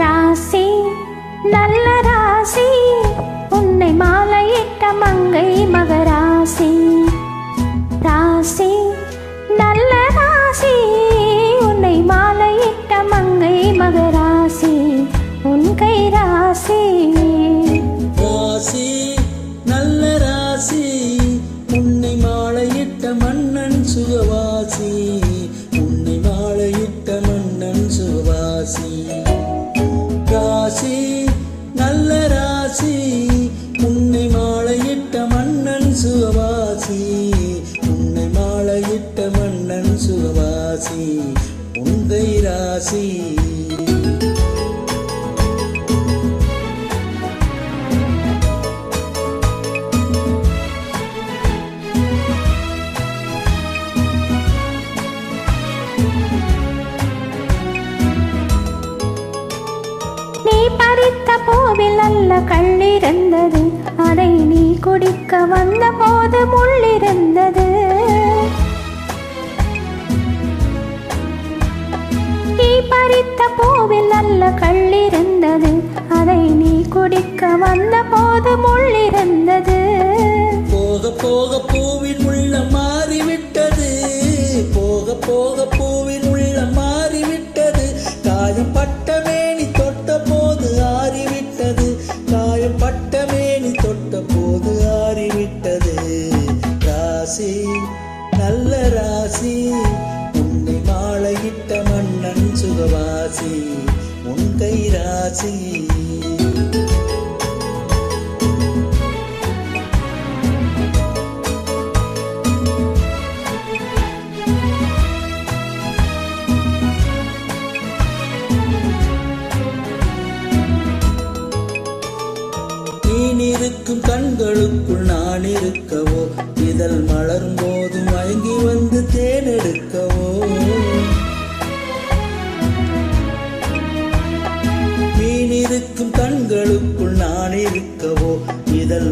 ராசி நல்ல ராசி உன்னை மாலையிட்ட மங்கை மகராசி. ராசி நல்ல ராசி உன்னை மாலையிட்ட மங்கை மகராசி உன் கை ராசி. ராசி நல்ல ராசி உன்னை மாலையிட்ட மன்னன் சுகவாசி உன்னை மாலையிட்ட மன்னன் சுகவாசி. ராசி நல்ல ராசி உன்னை மாலையிட்ட மன்னன் சுகவாசி உன்னை மாலையிட்ட மன்னன் சுகவாசி உன்கை ராசி. பறித்த பூவில் நல்ல கள்ளிருந்தது அதை நீ குடிக்க வந்த போது முள்ளிருந்தது. நீ பறித்த பூவில் நல்ல கள்ளிருந்தது அதை நீ குடிக்க வந்த போது முள்ளிருந்தது. போக போக பூவின் உள்ள மாறிவிட்டது போக போக பூவின் உள்ள மாறிவிட்டது. காயம் பட்ட மேனி தொட்ட போது ஆறிவிட்டது காயம் பட்ட மேனி தொட்ட போது ஆறிவிட்டது. ராசி நல்ல ராசி உன்னை மாலையிட்ட மன்னன் சுகவாசி உன் கை ராசி. இருக்கும் கண்களுக்குள் நான் இருக்கவோ இதழ் மலரும் போது மயங்கி வந்து தேனெடுக்கவோ. மீன் இருக்கும் கண்களுக்குள் நான் இருக்கவோ இதழ்